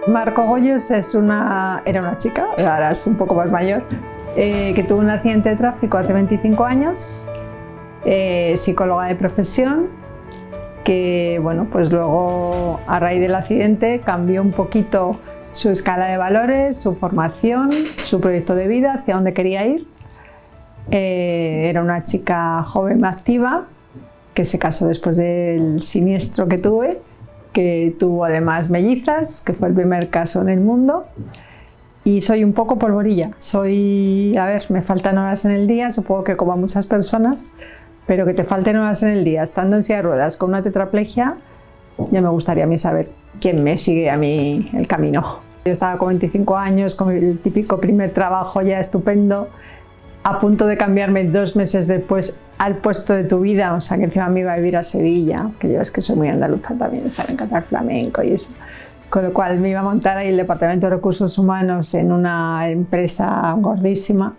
Marco Goyos era una chica, ahora es un poco más mayor, que tuvo un accidente de tráfico hace 25 años, psicóloga de profesión, que bueno, pues luego a raíz del accidente cambió un poquito su escala de valores, su formación, su proyecto de vida, hacia dónde quería ir. Era una chica joven, activa, que se casó después del siniestro que tuve, que tuvo además mellizas, que fue el primer caso en el mundo. Y soy un poco polvorilla, me faltan horas en el día, supongo que como a muchas personas, pero que te falten horas en el día, estando en silla de ruedas con una tetraplegia, ya me gustaría a mí saber quién me sigue a mí el camino. Yo estaba con 25 años, con el típico primer trabajo ya estupendo, a punto de cambiarme 2 meses después al puesto de tu vida, o sea que encima me iba a vivir a Sevilla, que yo es que soy muy andaluza también, saben cantar flamenco y eso. Con lo cual me iba a montar ahí el Departamento de Recursos Humanos en una empresa gordísima.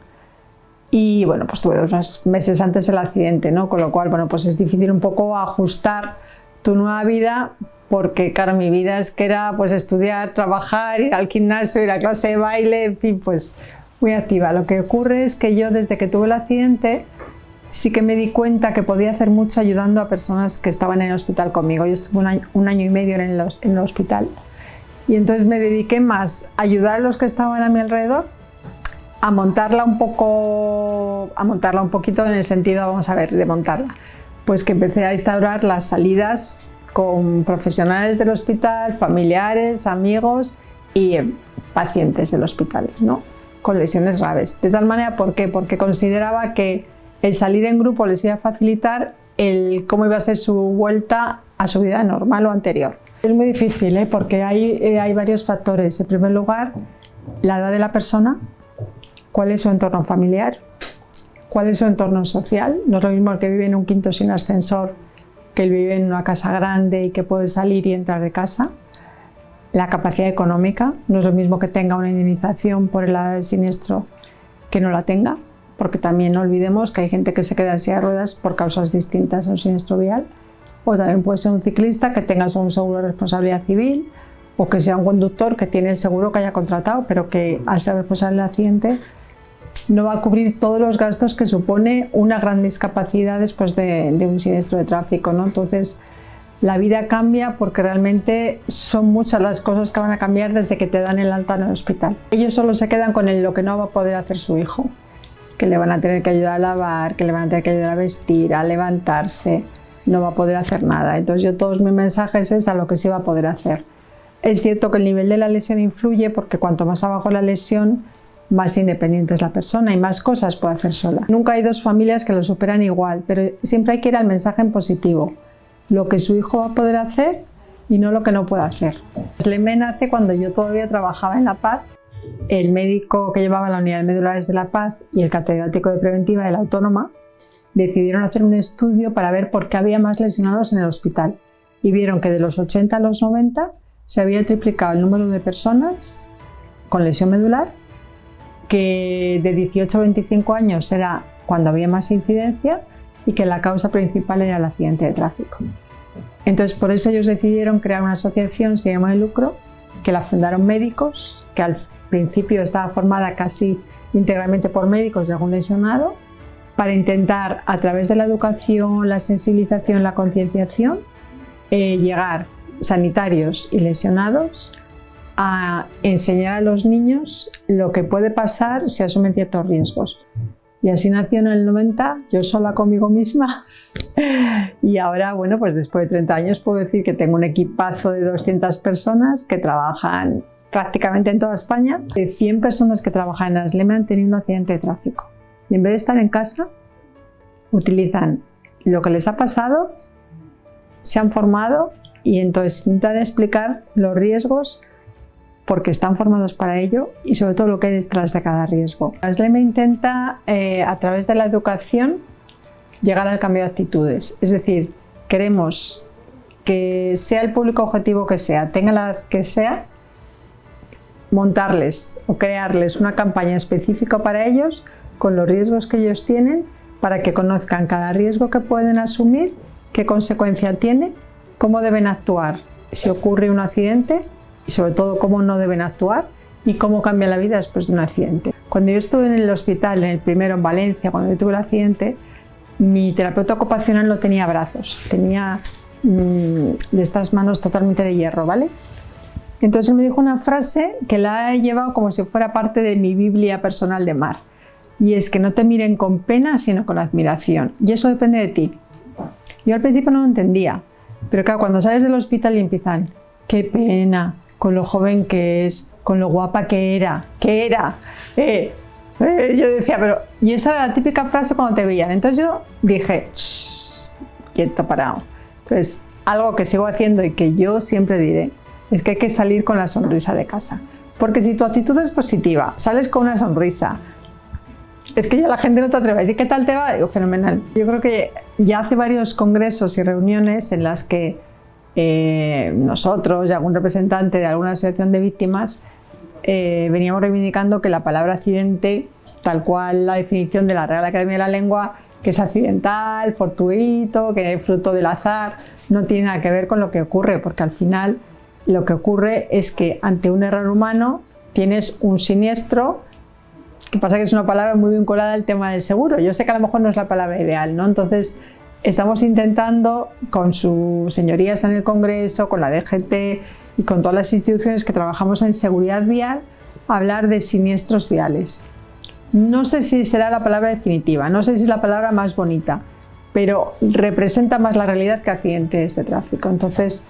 Y bueno, pues tuve 2 meses antes del accidente, ¿no? Con lo cual, bueno, pues es difícil un poco ajustar tu nueva vida, porque claro, mi vida es que era pues estudiar, trabajar, ir al gimnasio, ir a clase de baile, en fin, pues muy activa. Lo que ocurre es que yo desde que tuve el accidente sí que me di cuenta que podía hacer mucho ayudando a personas que estaban en el hospital conmigo. Yo estuve un año y medio en el hospital y entonces me dediqué más a ayudar a los que estaban a mi alrededor, a montarla un poquito en el sentido, vamos a ver, de montarla. Pues que empecé a instaurar las salidas con profesionales del hospital, familiares, amigos y pacientes del hospital, ¿no? Con lesiones graves. De tal manera, ¿por qué? Porque consideraba que el salir en grupo les iba a facilitar cómo iba a ser su vuelta a su vida normal o anterior. Es muy difícil, porque hay varios factores. En primer lugar, la edad de la persona, cuál es su entorno familiar, cuál es su entorno social. No es lo mismo el que vive en un quinto sin ascensor que el que vive en una casa grande y que puede salir y entrar de casa. La capacidad económica, no es lo mismo que tenga una indemnización por el siniestro que no la tenga, porque también no olvidemos que hay gente que se queda en silla de ruedas por causas distintas a un siniestro vial, o también puede ser un ciclista que tenga un seguro de responsabilidad civil, o que sea un conductor que tiene el seguro que haya contratado, pero que al ser responsable del accidente no va a cubrir todos los gastos que supone una gran discapacidad después de un siniestro de tráfico, ¿no? Entonces, la vida cambia porque realmente son muchas las cosas que van a cambiar desde que te dan el alta en el hospital. Ellos solo se quedan con lo que no va a poder hacer su hijo, que le van a tener que ayudar a lavar, que le van a tener que ayudar a vestir, a levantarse, no va a poder hacer nada. Entonces yo todos mis mensajes es a lo que sí va a poder hacer. Es cierto que el nivel de la lesión influye porque cuanto más abajo la lesión, más independiente es la persona y más cosas puede hacer sola. Nunca hay 2 familias que lo superan igual, pero siempre hay que ir al mensaje en positivo. Lo que su hijo va a poder hacer y no lo que no puede hacer. Sleme nace cuando yo todavía trabajaba en La Paz. El médico que llevaba la unidad de medulares de La Paz y el catedrático de preventiva de la Autónoma decidieron hacer un estudio para ver por qué había más lesionados en el hospital y vieron que de los 80 a los 90 se había triplicado el número de personas con lesión medular, que de 18 a 25 años era cuando había más incidencia y que la causa principal era el accidente de tráfico. Entonces por eso ellos decidieron crear una asociación sin ánimo de lucro, que la fundaron médicos, que al principio estaba formada casi íntegramente por médicos y algún lesionado, para intentar a través de la educación, la sensibilización, la concienciación, llegar sanitarios y lesionados a enseñar a los niños lo que puede pasar si asumen ciertos riesgos. Y así nació en el 90, yo sola conmigo misma, y ahora, bueno, pues después de 30 años puedo decir que tengo un equipazo de 200 personas que trabajan prácticamente en toda España. De 100 personas que trabajan en Sleme han tenido un accidente de tráfico. Y en vez de estar en casa, utilizan lo que les ha pasado, se han formado y entonces intentan explicar los riesgos porque están formados para ello y sobre todo lo que hay detrás de cada riesgo. Sleme intenta, a través de la educación, llegar al cambio de actitudes. Es decir, queremos que sea el público objetivo que sea, tenga la edad que sea, montarles o crearles una campaña específica para ellos con los riesgos que ellos tienen para que conozcan cada riesgo que pueden asumir, qué consecuencia tiene, cómo deben actuar si ocurre un accidente y sobre todo cómo no deben actuar y cómo cambia la vida después de un accidente. Cuando yo estuve en el hospital, en el primero en Valencia, cuando yo tuve el accidente, mi terapeuta ocupacional no tenía brazos, tenía de estas manos totalmente de hierro, ¿vale? Entonces él me dijo una frase que la he llevado como si fuera parte de mi Biblia personal de mar, y es que no te miren con pena sino con admiración, y eso depende de ti. Yo al principio no lo entendía, pero claro, cuando sales del hospital y empiezan, qué pena, con lo joven que es, con lo guapa que era, yo decía, pero... Y esa era la típica frase cuando te veían. Entonces yo dije, quieto, parado. Entonces, algo que sigo haciendo y que yo siempre diré, es que hay que salir con la sonrisa de casa. Porque si tu actitud es positiva, sales con una sonrisa, es que ya la gente no te atreve a decir, ¿qué tal te va? Digo, fenomenal. Yo creo que ya hace varios congresos y reuniones en las que nosotros y algún representante de alguna asociación de víctimas veníamos reivindicando que la palabra accidente, tal cual la definición de la Real Academia de la Lengua, que es accidental, fortuito, que es fruto del azar, no tiene nada que ver con lo que ocurre, porque al final lo que ocurre es que ante un error humano tienes un siniestro, que pasa que es una palabra muy vinculada al tema del seguro. Yo sé que a lo mejor no es la palabra ideal, ¿no? Entonces estamos intentando, con sus señorías en el Congreso, con la DGT y con todas las instituciones que trabajamos en seguridad vial, hablar de siniestros viales. No sé si será la palabra definitiva, no sé si es la palabra más bonita, pero representa más la realidad que accidentes de tráfico. Entonces,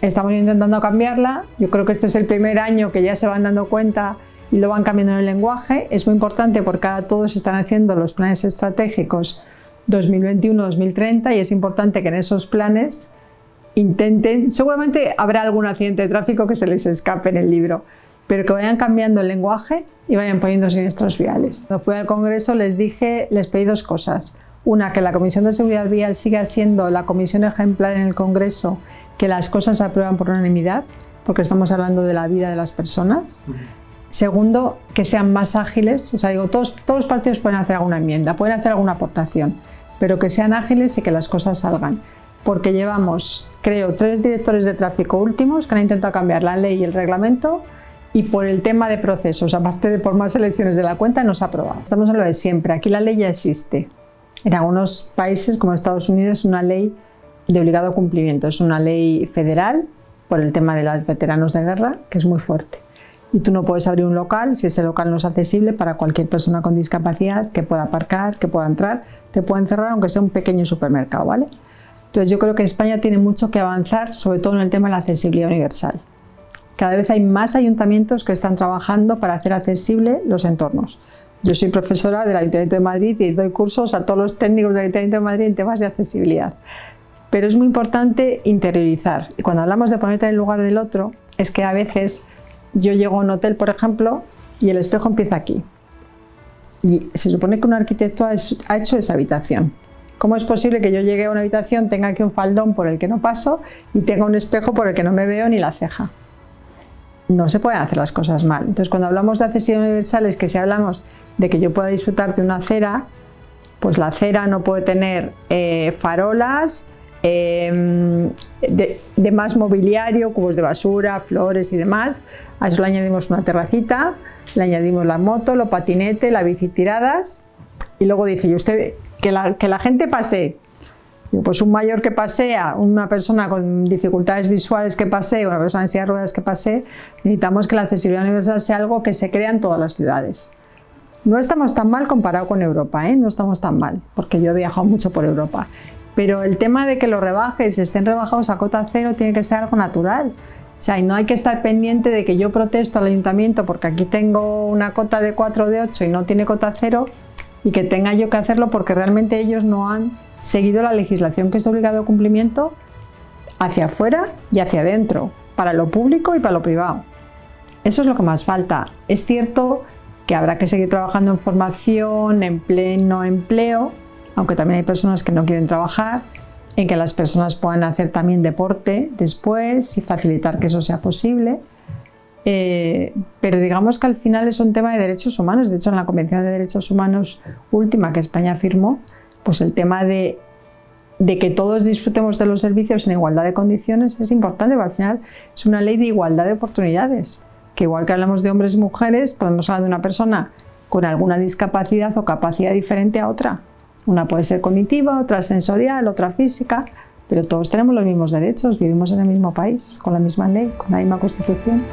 estamos intentando cambiarla. Yo creo que este es el primer año que ya se van dando cuenta y lo van cambiando en el lenguaje. Es muy importante porque ahora todos están haciendo los planes estratégicos 2021-2030 y es importante que en esos planes intenten, seguramente habrá algún accidente de tráfico que se les escape en el libro, pero que vayan cambiando el lenguaje y vayan poniendo siniestros viales. Cuando fui al Congreso les pedí dos cosas. Una, que la Comisión de Seguridad Vial siga siendo la comisión ejemplar en el Congreso, que las cosas se aprueban por unanimidad, porque estamos hablando de la vida de las personas. Segundo, que sean más ágiles, o sea, digo, todos los partidos pueden hacer alguna enmienda, pueden hacer alguna aportación, pero que sean ágiles y que las cosas salgan. Porque llevamos, creo, 3 directores de tráfico últimos que han intentado cambiar la ley y el reglamento, y por el tema de procesos, aparte de por más elecciones de la cuenta, no se ha aprobado. Estamos en lo de siempre, aquí la ley ya existe. En algunos países, como Estados Unidos, es una ley de obligado cumplimiento, es una ley federal por el tema de los veteranos de guerra, que es muy fuerte. Y tú no puedes abrir un local si ese local no es accesible para cualquier persona con discapacidad que pueda aparcar, que pueda entrar, te pueden cerrar aunque sea un pequeño supermercado, ¿vale? Entonces yo creo que España tiene mucho que avanzar, sobre todo en el tema de la accesibilidad universal. Cada vez hay más ayuntamientos que están trabajando para hacer accesible los entornos. Yo soy profesora del Ayuntamiento de Madrid y doy cursos a todos los técnicos del Ayuntamiento de Madrid en temas de accesibilidad. Pero es muy importante interiorizar. Y cuando hablamos de ponerte en el lugar del otro, es que a veces yo llego a un hotel, por ejemplo, y el espejo empieza aquí. Y se supone que un arquitecto ha hecho esa habitación. ¿Cómo es posible que yo llegue a una habitación, tenga aquí un faldón por el que no paso y tenga un espejo por el que no me veo ni la ceja? No se pueden hacer las cosas mal. Entonces, cuando hablamos de accesibilidad universal, es que si hablamos de que yo pueda disfrutar de una acera, pues la acera no puede tener farolas, de más mobiliario, cubos de basura, flores y demás. A eso le añadimos una terracita, le añadimos la moto, los patinetes, la bici tiradas, y luego dice, ¿y usted que la gente pase? Pues un mayor que pasea, una persona con dificultades visuales que pasee, una persona en silla de ruedas que pasee, necesitamos que la accesibilidad universal sea algo que se crea en todas las ciudades. No estamos tan mal comparado con Europa, no estamos tan mal, porque yo he viajado mucho por Europa. Pero el tema de que los rebajes estén rebajados a cota cero tiene que ser algo natural. O sea, y no hay que estar pendiente de que yo protesto al ayuntamiento porque aquí tengo una cota de 4 o de 8 y no tiene cota cero, y que tenga yo que hacerlo porque realmente ellos no han seguido la legislación que es de obligado cumplimiento hacia afuera y hacia adentro, para lo público y para lo privado. Eso es lo que más falta. Es cierto que habrá que seguir trabajando en formación, en pleno empleo, aunque también hay personas que no quieren trabajar, en que las personas puedan hacer también deporte después y facilitar que eso sea posible. Pero digamos que al final es un tema de derechos humanos. De hecho, en la Convención de Derechos Humanos última que España firmó, pues el tema de de que todos disfrutemos de los servicios en igualdad de condiciones es importante, porque al final es una ley de igualdad de oportunidades, que igual que hablamos de hombres y mujeres, podemos hablar de una persona con alguna discapacidad o capacidad diferente a otra. Una puede ser cognitiva, otra sensorial, otra física, pero todos tenemos los mismos derechos, vivimos en el mismo país, con la misma ley, con la misma Constitución.